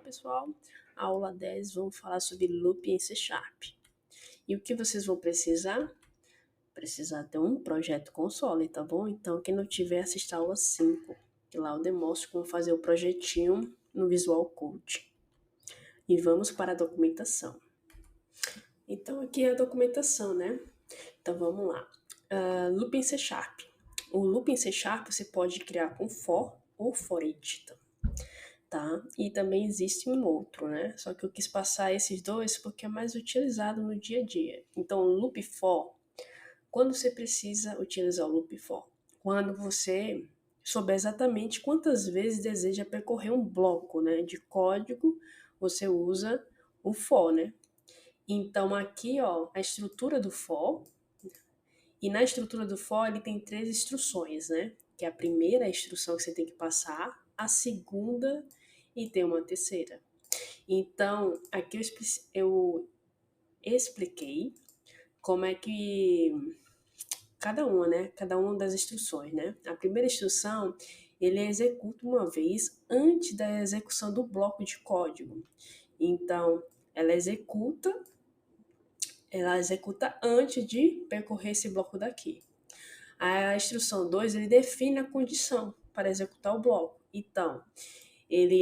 pessoal, aula 10, vamos falar sobre loop em C Sharp. E o que vocês vão precisar? Precisar ter um projeto console, tá bom? Então, quem não tiver, assista a aula 5, que lá eu demonstro como fazer o projetinho no Visual Code. E vamos para a documentação. Então, aqui é a documentação, né? Então, vamos lá. Loop em C Sharp. O loop em C Sharp você pode criar com for ou for each, tá? E também existe um outro, né? Só que eu quis passar esses dois porque é mais utilizado no dia a dia. Então, o loop for, quando você precisa utilizar o loop for? Quando você souber exatamente quantas vezes deseja percorrer um bloco, né, de código, você usa o for, né? Então, aqui, ó, a estrutura do for, e na estrutura do for ele tem 3 instruções, né? Que é a primeira instrução que você tem que passar, a segunda e tem uma terceira. Então, aqui eu expliquei como é que cada uma, né? Cada uma das instruções, né? A primeira instrução, ele executa uma vez antes da execução do bloco de código. Então, ela executa antes de percorrer esse bloco daqui. A instrução 2, ele define a condição para executar o bloco. Então,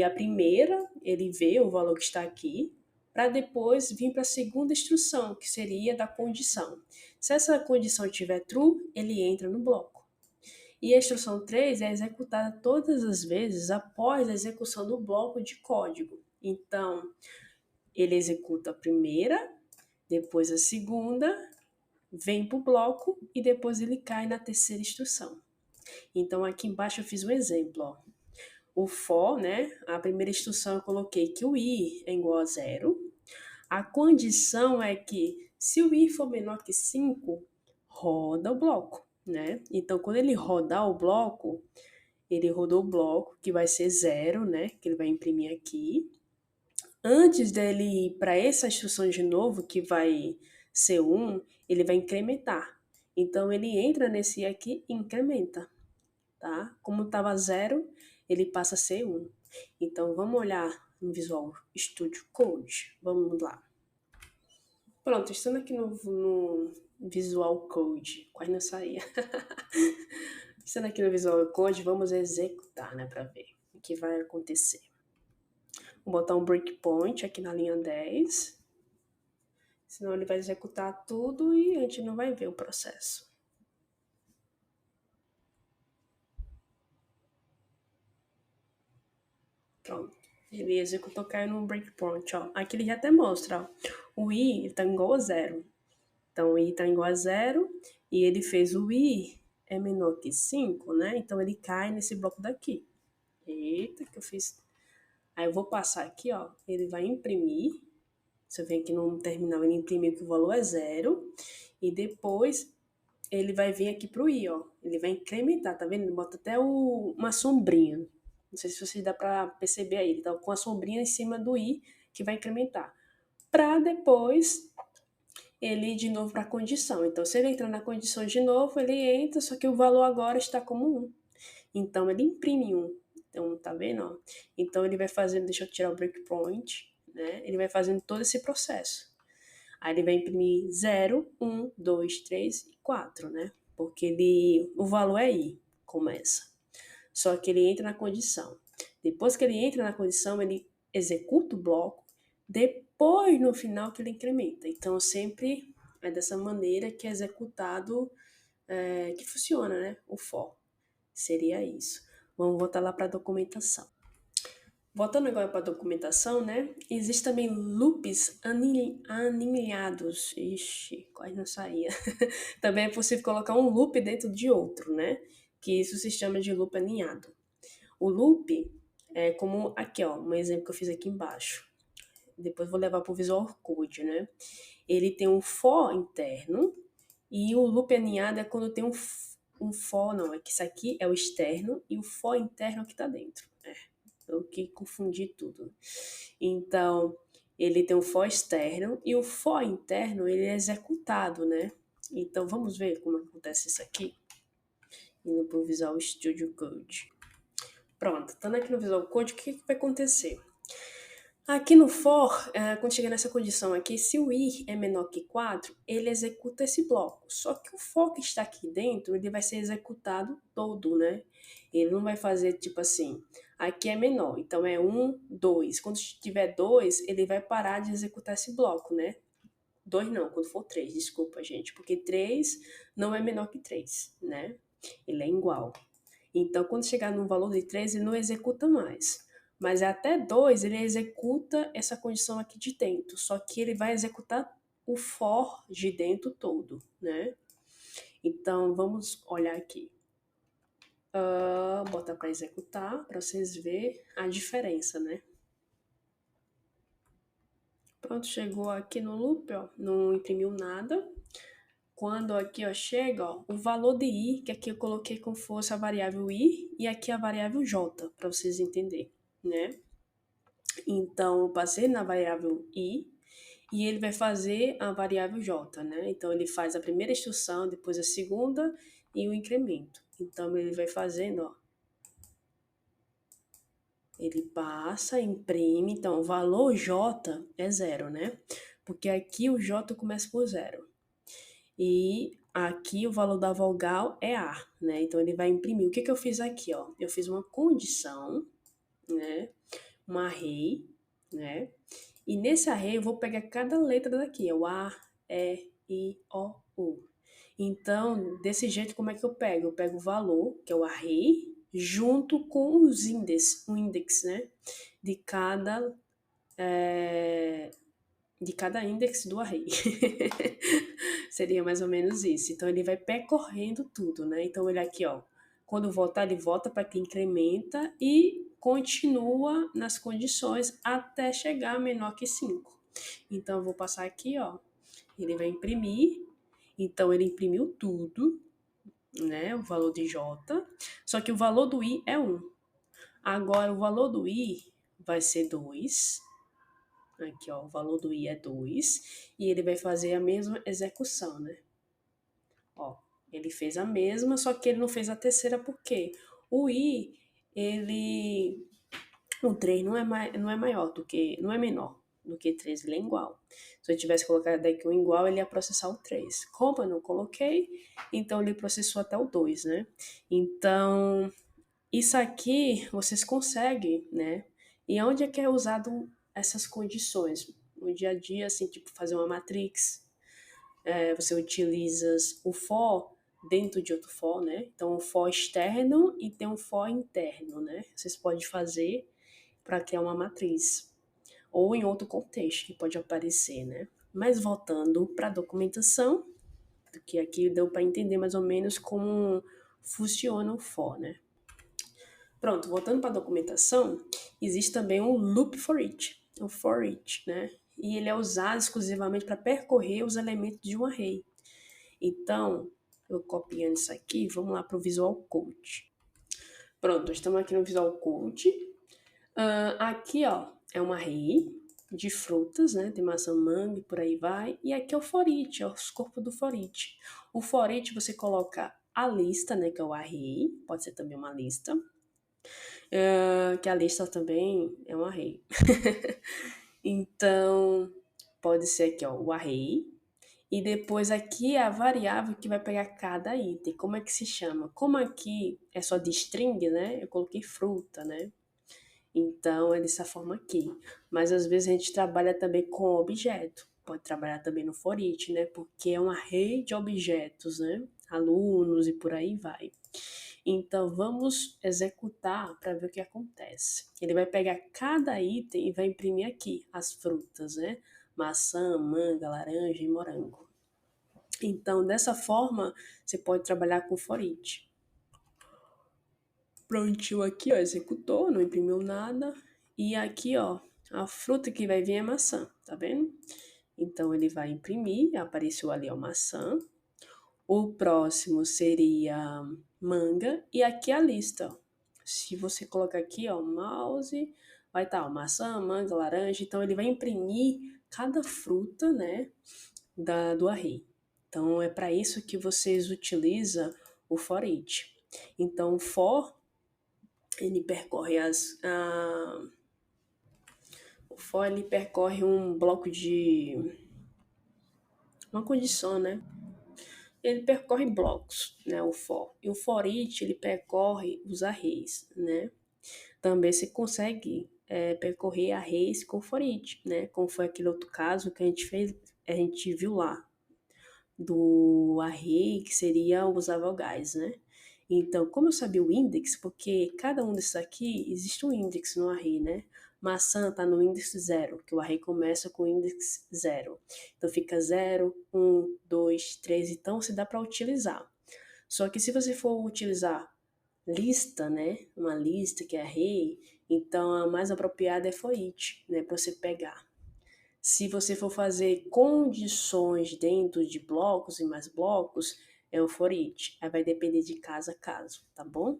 a primeira, ele vê o valor que está aqui, para depois vir para a segunda instrução, que seria da condição. Se essa condição tiver true, ele entra no bloco. E a instrução 3 é executada todas as vezes após a execução do bloco de código. Então, ele executa a primeira, depois a segunda, vem para o bloco e depois ele cai na terceira instrução. Então, aqui embaixo eu fiz um exemplo, ó. O for, né? A primeira instrução eu coloquei que o i é igual a 0. A condição é que se o i for menor que 5, roda o bloco, né? Então, quando ele rodar o bloco, ele rodou o bloco, que vai ser 0, né? Que ele vai imprimir aqui. Antes dele ir para essa instrução de novo, que vai ser 1, ele vai incrementar. Então, ele entra nesse aqui e incrementa, tá? Como estava 0, ele passa a ser 1. Então, vamos olhar no Visual Studio Code. Vamos lá. Pronto, estando aqui no Visual Code, quase não saía. Estando aqui no Visual Code, vamos executar, né, para ver o que vai acontecer. Vou botar um breakpoint aqui na linha 10, senão ele vai executar tudo e a gente não vai ver o processo. Pronto. Ele executou, caiu no breakpoint, ó. Aqui ele já até mostra, ó. O i está igual a 0. Então, o i está igual a 0 e ele fez o i é menor que 5, né? Então, ele cai nesse bloco daqui. Eita, que eu fiz. Aí, eu vou passar aqui, ó. Ele vai imprimir. Você vê aqui no terminal, ele imprimiu que o valor é 0. E depois, ele vai vir aqui pro i, ó. Ele vai incrementar, tá vendo? Ele bota até uma sombrinha. Não sei se dá para perceber aí. Ele tá com a sombrinha em cima do i, que vai incrementar. Para depois ele ir de novo para a condição. Então, se ele entrar na condição de novo, ele entra, só que o valor agora está como 1. Então, ele imprime 1. Então, tá vendo? Ó? Então, ele vai fazendo, deixa eu tirar o breakpoint, né? Ele vai fazendo todo esse processo. Aí, ele vai imprimir 0, 1, 2, 3 e 4, né? Porque o valor é i, começa. Só que ele entra na condição. Depois que ele entra na condição, ele executa o bloco, depois no final que ele incrementa. Então sempre é dessa maneira que é executado, que funciona, né? O for. Seria isso. Vamos voltar lá para a documentação. Voltando agora para a documentação, né? Existem também loops aninhados. Ixi, quase não saía. Também é possível colocar um loop dentro de outro, né? Que isso se chama de loop aninhado. O loop é como aqui, ó, um exemplo que eu fiz aqui embaixo. Depois vou levar para o Visual Code, né? Ele tem um for interno e o loop aninhado é quando tem um for, não, é que isso aqui é o externo e o for interno é que tá dentro. Eu que confundi tudo. Então, ele tem um for externo e o for interno ele é executado, né? Então, vamos ver como acontece isso aqui. Indo para o Visual Studio Code. Pronto, estando aqui no Visual Code, o que vai acontecer? Aqui no for, quando chega nessa condição aqui, se o i é menor que 4, ele executa esse bloco. Só que o for que está aqui dentro, ele vai ser executado todo, né? Ele não vai fazer tipo assim, aqui é menor, então é 1, 2. Quando tiver 2, ele vai parar de executar esse bloco, né? 2 não, quando for 3, desculpa, gente, porque 3 não é menor que 3, né? Ele é igual. Então, quando chegar no valor de 3, ele não executa mais. Mas até 2, ele executa essa condição aqui de dentro. Só que ele vai executar o for de dentro todo, né? Então, vamos olhar aqui. Botar para executar, para vocês verem a diferença, né? Pronto, chegou aqui no loop, ó, não imprimiu nada. Quando aqui, ó, chega, ó, o valor de i, que aqui eu coloquei como fosse a variável i, e aqui a variável j, para vocês entenderem, né? Então, eu passei na variável i e ele vai fazer a variável j, né? Então, ele faz a primeira instrução, depois a segunda e o incremento. Então, ele vai fazendo, ó. Ele passa, imprime. Então, o valor j é zero, né? Porque aqui o j começa por zero. E aqui o valor da vogal é a, né? Então, ele vai imprimir. O que eu fiz aqui, ó? Eu fiz uma condição, né? Um array, né? E nesse array eu vou pegar cada letra daqui, o A, E, I, O, U. Então, desse jeito, como é que eu pego? Eu pego o valor, que é o array, junto com os índices, o index, né? De cada, de cada index do array. Seria mais ou menos isso. Então, ele vai percorrendo tudo, né? Então, ele aqui, ó, quando voltar, ele volta para que incrementa e continua nas condições até chegar a menor que 5. Então, eu vou passar aqui, ó, ele vai imprimir. Então, ele imprimiu tudo, né? O valor de J. Só que o valor do I é 1. Agora, o valor do I vai ser 2. Aqui, ó, o valor do i é 2 e ele vai fazer a mesma execução, né? Ó, ele fez a mesma, só que ele não fez a terceira porque o i, ele, o 3 não é maior do que, não é menor do que 3, ele é igual. Se eu tivesse colocado aqui um igual, ele ia processar o 3. Como eu não coloquei, então ele processou até o 2, né? Então, isso aqui vocês conseguem, né? E onde é que é usado essas condições? No dia a dia, assim, tipo fazer uma matrix, você utiliza o for dentro de outro for, né? Então, o for externo e tem um for interno, né? Vocês podem fazer para criar uma matriz. Ou em outro contexto que pode aparecer, né? Mas voltando para a documentação, que aqui deu para entender mais ou menos como funciona o for, né? Pronto, voltando para a documentação, existe também um loop for each, o for each, né? E ele é usado exclusivamente para percorrer os elementos de um array. Então, eu copiando isso aqui, vamos lá para o Visual Code. Pronto, estamos aqui no Visual Code. Aqui, ó, é um array de frutas, né? Tem maçã, manga e por aí vai. E aqui é o for each, é os corpos do for each. O for each você coloca a lista, né? Que é o array, pode ser também uma lista. Que a lista também é um array. Então, pode ser aqui, ó, o array. E depois aqui é a variável que vai pegar cada item. Como é que se chama? Como aqui é só de string, né? Eu coloquei fruta, né? Então, é dessa forma aqui. Mas às vezes a gente trabalha também com objeto. Pode trabalhar também no for each, né? Porque é um array de objetos, né? Alunos e por aí vai. Então, vamos executar para ver o que acontece. Ele vai pegar cada item e vai imprimir aqui as frutas, né? Maçã, manga, laranja e morango. Então, dessa forma, você pode trabalhar com for each. Prontinho aqui, ó, executou, não imprimiu nada. E aqui, ó, a fruta que vai vir é maçã, tá vendo? Então, ele vai imprimir, apareceu ali, ó, maçã. O próximo seria manga e aqui a lista, ó. Se você colocar aqui, ó, mouse, vai estar, ó, maçã, manga, laranja. Então, ele vai imprimir cada fruta, né, do array. Então, é para isso que vocês utilizam o for each. Então, o for, ele percorre O for ele percorre um bloco de uma condição, né? Ele percorre blocos, né, o for. E o for each, ele percorre os arrays, né? Também se consegue percorrer arrays com for each, né? Como foi aquele outro caso que a gente fez, a gente viu lá, do array, que seria usar vogais, né? Então, como eu sabia o index, porque cada um desses aqui existe um index no array, né? Maçã está no índice 0, que o array começa com o índice 0. Então fica 0, 1, 2, 3, então se dá para utilizar. Só que se você for utilizar lista, né? Uma lista que é array, então a mais apropriada é for each, né? Para você pegar. Se você for fazer condições dentro de blocos e mais blocos, é o for each. Aí vai depender de caso a caso, tá bom?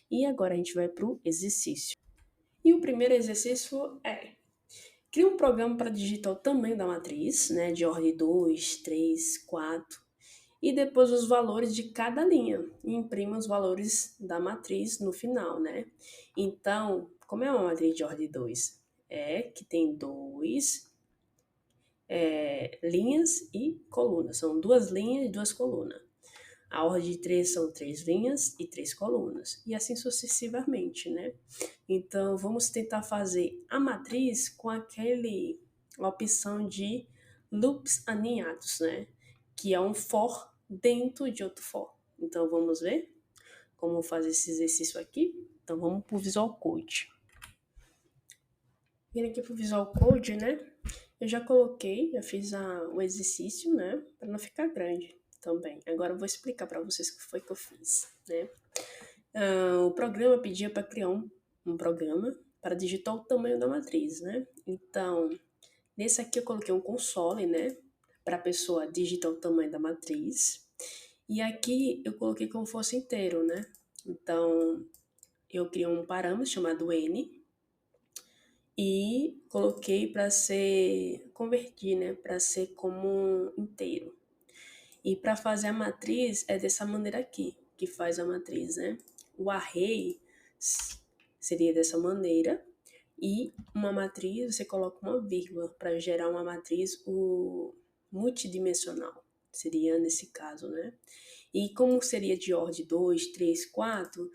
E agora a gente vai para o exercício. E o primeiro exercício é: cria um programa para digitar o tamanho da matriz, né? De ordem 2, 3, 4. E depois os valores de cada linha. E imprima os valores da matriz no final, né? Então, como é uma matriz de ordem 2? É que tem dois linhas e colunas. São duas linhas e duas colunas. A ordem de 3 são 3 linhas e 3 colunas. E assim sucessivamente, né? Então, vamos tentar fazer a matriz com aquele opção de loops aninhados, né? Que é um for dentro de outro for. Então, vamos ver como fazer esse exercício aqui? Então, vamos para o Visual Code. Vindo aqui para o Visual Code, né? Eu já coloquei, já fiz o exercício, né? Para não ficar grande também. Agora eu vou explicar para vocês o que foi que eu fiz, né? O programa pedia para criar um programa para digitar o tamanho da matriz, né? Então, nesse aqui eu coloquei um console, né? Para a pessoa digitar o tamanho da matriz. E aqui eu coloquei como fosse inteiro, né? Então, eu criei um parâmetro chamado n, e coloquei para ser convertir, né, para ser como um inteiro. E para fazer a matriz é dessa maneira aqui, que faz a matriz, né? O array seria dessa maneira, e uma matriz você coloca uma vírgula para gerar uma matriz multidimensional. Seria nesse caso, né? E como seria de ordem 2, 3, 4,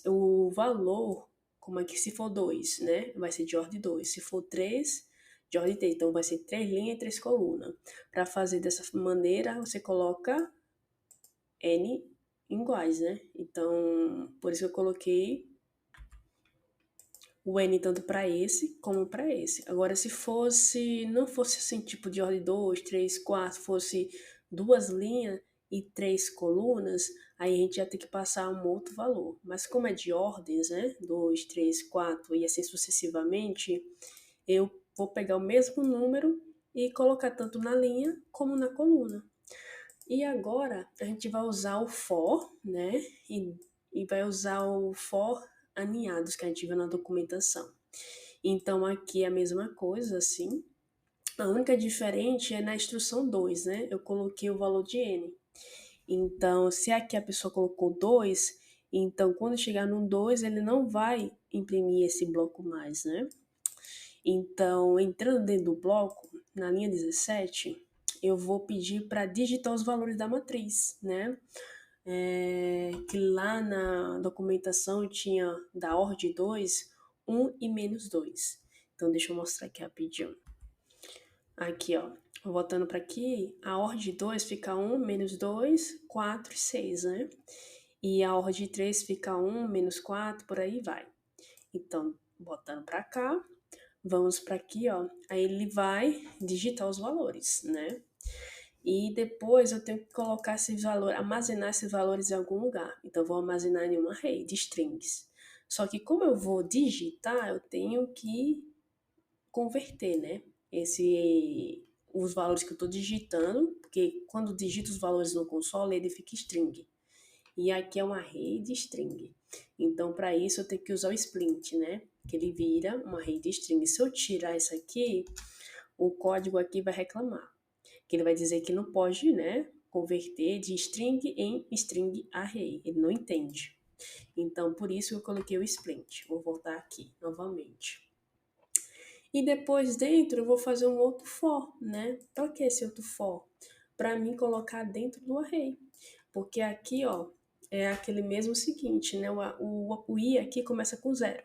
o valor, como é que se for 2, né? Vai ser de ordem 2. Se for 3, de ordem 3. Então vai ser 3 linhas e 3 colunas. Para fazer dessa maneira, você coloca N iguais, né? Então, por isso eu coloquei o N tanto para esse como para esse. Agora, se não fosse assim, tipo de ordem 2, 3, 4, fosse duas linhas e 3 colunas, aí a gente ia ter que passar um outro valor. Mas como é de ordens, né? 2, 3, 4 e assim sucessivamente, eu vou pegar o mesmo número e colocar tanto na linha como na coluna. E agora a gente vai usar o for, né? E vai usar o for aninhados que a gente viu na documentação. Então aqui é a mesma coisa, assim. A única diferente é na instrução 2, né? Eu coloquei o valor de n. Então, se aqui a pessoa colocou 2, então quando chegar no 2, ele não vai imprimir esse bloco mais, né? Então, entrando dentro do bloco, na linha 17, eu vou pedir para digitar os valores da matriz, né? Que lá na documentação tinha da ordem 2, 1 e menos 2. Então, deixa eu mostrar aqui rapidinho. Aqui, ó. Voltando para aqui, a ordem 2 fica 1, menos 2, 4 e 6, né? E a ordem 3 fica 1, menos 4, por aí vai. Então, botando para cá, vamos para aqui, ó. Aí ele vai digitar os valores, né? E depois eu tenho que colocar esses valores, armazenar esses valores em algum lugar. Então, eu vou armazenar em uma array de strings. Só que como eu vou digitar, eu tenho que converter, né? Os valores que eu estou digitando, porque quando digito os valores no console, ele fica string. E aqui é uma array de string. Então, para isso, eu tenho que usar o splint, né? Que ele vira uma array de string. Se eu tirar isso aqui, o código aqui vai reclamar. Que ele vai dizer que não pode, né? Converter de string em string array. Ele não entende. Então, por isso eu coloquei o splint. Vou voltar aqui novamente. E depois dentro eu vou fazer um outro for, né? Para que esse outro for? Para mim colocar dentro do array. Porque aqui, ó, é aquele mesmo seguinte, né? O i aqui começa com zero.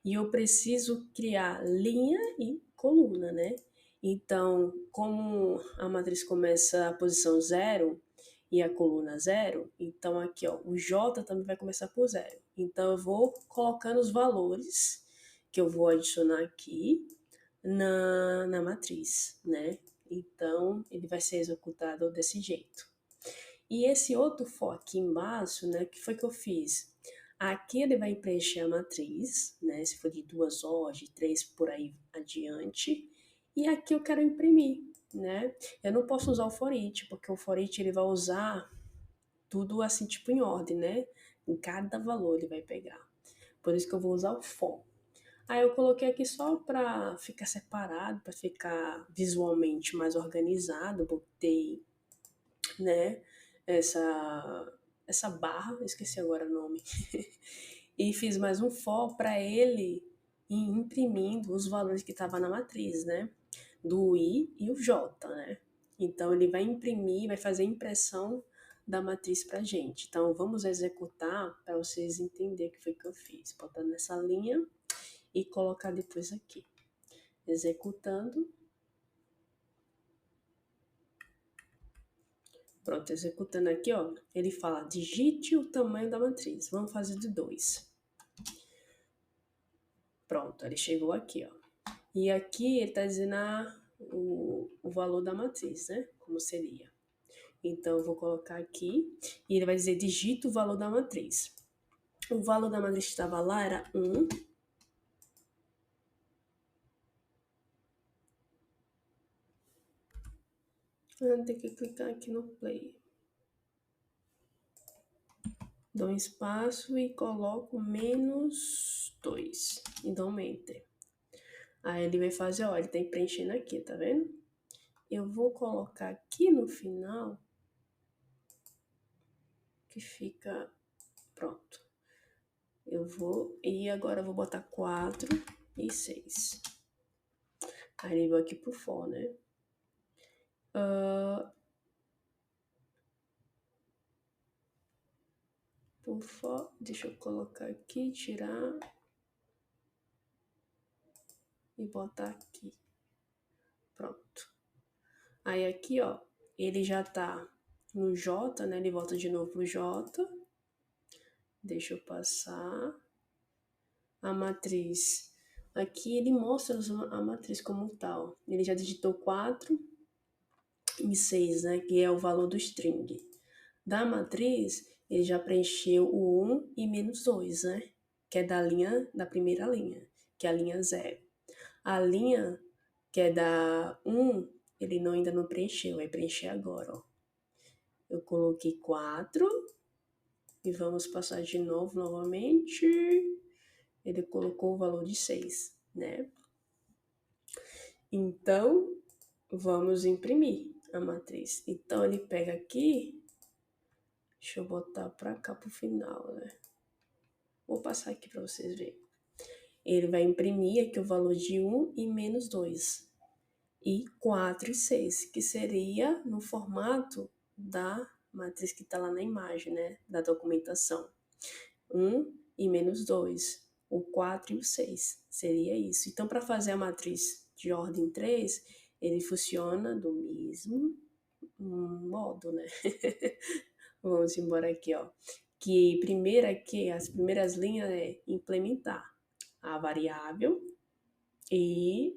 E eu preciso criar linha e coluna, né? Então, como a matriz começa a posição zero e a coluna zero, então aqui, ó, o J também vai começar por zero. Então, eu vou colocando os valores que eu vou adicionar aqui na matriz, né? Então, ele vai ser executado desse jeito. E esse outro for aqui embaixo, né, que foi que eu fiz? Aqui ele vai preencher a matriz, né, se for de 2 horas, de 3 por aí adiante. E aqui eu quero imprimir, né? Eu não posso usar o for each, porque o for each ele vai usar tudo assim, tipo em ordem, né? Em cada valor ele vai pegar. Por isso que eu vou usar o for. Aí eu coloquei aqui só para ficar separado, para ficar visualmente mais organizado. Botei, né, essa barra, esqueci agora o nome, e fiz mais um for para ele ir imprimindo os valores que estavam na matriz, né, do I e o J, né. Então ele vai imprimir, vai fazer a impressão da matriz para gente. Então vamos executar para vocês entenderem o que foi que eu fiz, botando nessa linha e colocar depois aqui, executando. Pronto, executando aqui, ó, ele fala, digite o tamanho da matriz. Vamos fazer de 2. Pronto, ele chegou aqui, ó. E aqui ele está dizendo o valor da matriz, né? Como seria. Então, eu vou colocar aqui e ele vai dizer, digita o valor da matriz. O valor da matriz que estava lá era 1. Tem que clicar aqui no play. Dou um espaço e coloco -2 e dou um enter. Aí ele vai fazer, ó, ele tá preenchendo aqui, tá vendo? Eu vou colocar aqui no final, que fica pronto. Agora eu vou botar 4 e 6. Aí ele vai aqui pro for, né? Por for, deixa eu colocar aqui, tirar e botar aqui. Pronto. Aí aqui, ó, ele já tá no J, né? Ele volta de novo pro J. Deixa eu passar a matriz. Aqui ele mostra a matriz como tal. Ele já digitou 4 e 6, né? Que é o valor do string. Da matriz, ele já preencheu o 1 e -2, né? Que é da primeira linha, que é a linha 0. A linha que é da 1, ele ainda não preencheu, vai preencher agora, ó. Eu coloquei 4 e vamos passar de novo, novamente. Ele colocou o valor de 6, né? Então, vamos imprimir a matriz. Então, ele pega aqui, deixa eu botar para cá pro final, né? Vou passar aqui para vocês verem. Ele vai imprimir aqui o valor de 1 e -2. E 4 e 6, que seria no formato da matriz que está lá na imagem, né? Da documentação. 1 e -2. O 4 e o 6. Seria isso. Então, para fazer a matriz de ordem 3, ele funciona do mesmo modo, né? Vamos embora aqui, ó. Que primeiro aqui, as primeiras linhas é implementar a variável e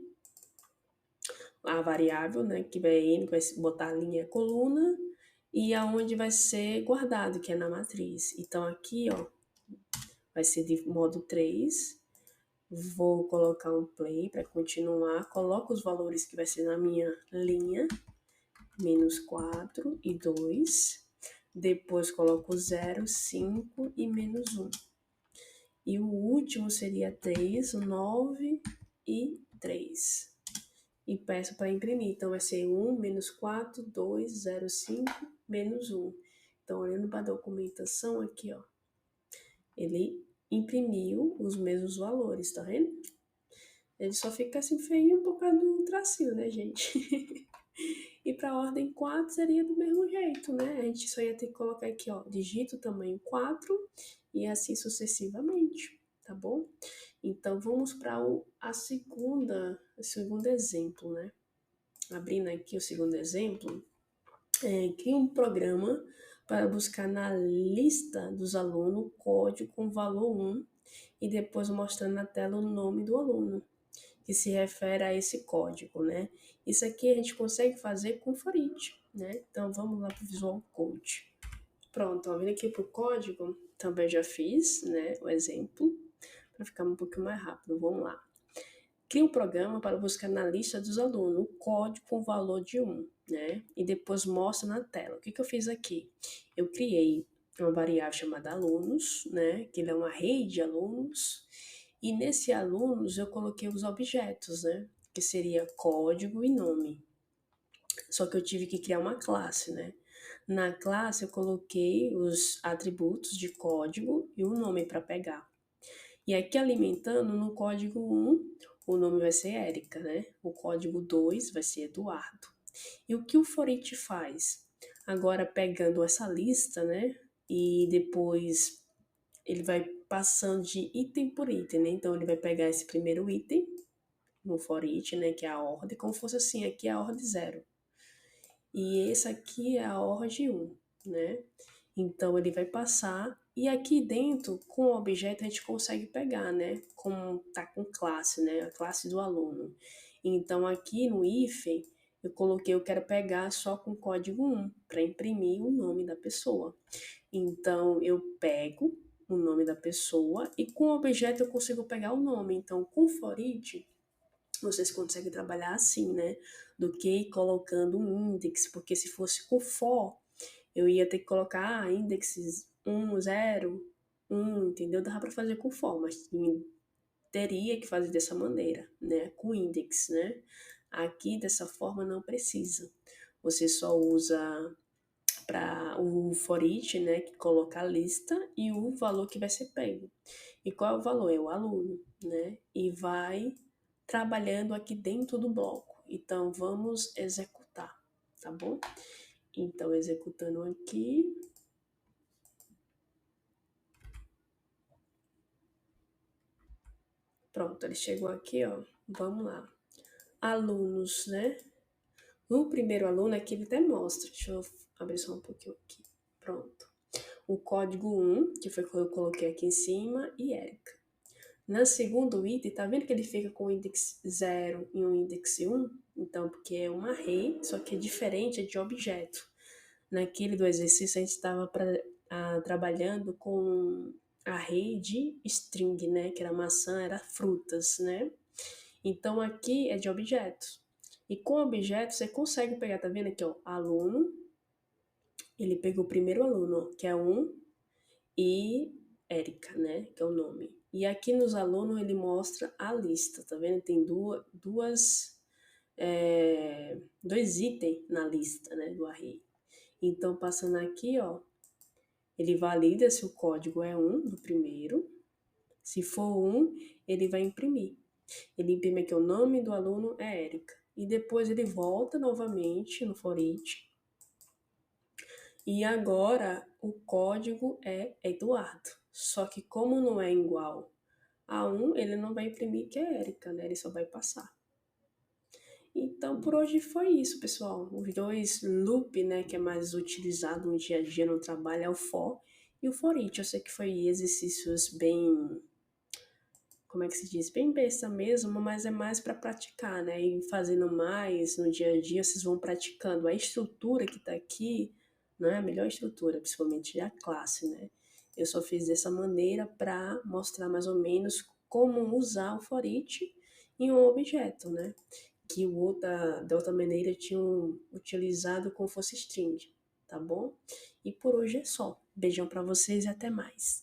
a variável, né, que vai botar a linha coluna e aonde vai ser guardado, que é na matriz. Então aqui, ó, vai ser de modo 3. Vou colocar um play para continuar. Coloco os valores que vai ser na minha linha, -4 e 2. Depois coloco 0, 5 e -1. E o último seria 3, 9 e 3. E peço para imprimir. Então, vai ser 1, -4, 2, 0, 5, -1. Então, olhando para a documentação aqui, ó, ele imprimiu os mesmos valores, tá vendo? Ele só fica assim feio por causa do tracinho, né, gente? E para a ordem 4 seria do mesmo jeito, né? A gente só ia ter que colocar aqui, ó, digito tamanho 4 e assim sucessivamente, tá bom? Então vamos para o segundo exemplo, né? Abrindo aqui o segundo exemplo, cria um programa para buscar na lista dos alunos o código com valor 1 e depois mostrando na tela o nome do aluno que se refere a esse código, né? Isso aqui a gente consegue fazer com for each, né? Então vamos lá para o Visual Code. Pronto, ó, vindo aqui para o código, também já fiz, né, o exemplo, para ficar um pouquinho mais rápido. Vamos lá. Cria um programa para buscar na lista dos alunos o código com valor de 1, né? E depois mostra na tela. O que eu fiz aqui? Eu criei uma variável chamada alunos, né? Que ele é uma rede de alunos. E nesse alunos eu coloquei os objetos, né? Que seria código e nome. Só que eu tive que criar uma classe, né? Na classe eu coloquei os atributos de código e o nome para pegar. E aqui alimentando no código 1, o nome vai ser Érica, né? O código 2 vai ser Eduardo. E o que o for each faz? Agora pegando essa lista, né? E depois ele vai passando de item por item, né? Então ele vai pegar esse primeiro item no for each, né? Que é a ordem, como fosse assim, aqui é a ordem 0. E esse aqui é a ordem 1, né? Então ele vai passar e aqui dentro, com o objeto, a gente consegue pegar, né? Como tá com classe, né? A classe do aluno. Então aqui no hífen, eu coloquei, eu quero pegar só com código 1 para imprimir o nome da pessoa. Então eu pego o nome da pessoa e com o objeto eu consigo pegar o nome. Então com for each, vocês conseguem trabalhar assim, né? Do que colocando um index, porque se fosse com for, eu ia ter que colocar indexes 1, 0, 1, entendeu? Dava para fazer com for, mas teria que fazer dessa maneira, né? Com index, né? Aqui, dessa forma, não precisa. Você só usa para o for each, né? Que coloca a lista e o valor que vai ser pego. E qual é o valor? É o aluno, né? E vai trabalhando aqui dentro do bloco. Então, vamos executar, tá bom? Então, executando aqui. Pronto, ele chegou aqui, ó. Vamos lá. Alunos, né? No primeiro aluno aqui ele até mostra. Deixa eu abrir só um pouquinho aqui. Pronto. O código 1, que foi o que eu coloquei aqui em cima, e Érica. Na segundo item, tá vendo que ele fica com o index 0 e um index 1? Então, porque é um array, só que é diferente, é de objeto. Naquele do exercício, a gente estava trabalhando com array de string, né? Que era maçã, era frutas, né? Então, aqui é de objetos. E com objetos, você consegue pegar, tá vendo aqui, ó? Aluno. Ele pegou o primeiro aluno, ó, que é 1, e Érica, né? Que é o nome. E aqui nos alunos ele mostra a lista, tá vendo? Tem dois itens na lista, né? Do array. Então, passando aqui, ó, ele valida se o código é 1 do primeiro. Se for 1, ele vai imprimir. Ele imprime aqui o nome do aluno é Érica. E depois ele volta novamente no for each. E agora o código é Eduardo. Só que como não é igual a 1, ele não vai imprimir que é Érica, né? Ele só vai passar. Então, por hoje foi isso, pessoal. Os dois loop, né, que é mais utilizado no dia a dia no trabalho é o for e o for each. Eu sei que foi exercícios bem, como é que se diz? Bem besta mesmo, mas é mais para praticar, né? E fazendo mais no dia a dia, vocês vão praticando. A estrutura que está aqui não é a melhor estrutura, principalmente a classe, né? Eu só fiz dessa maneira para mostrar mais ou menos como usar o for each em um objeto, né? Que o outro, da outra maneira, tinham utilizado como fosse string, tá bom? E por hoje é só. Beijão para vocês e até mais.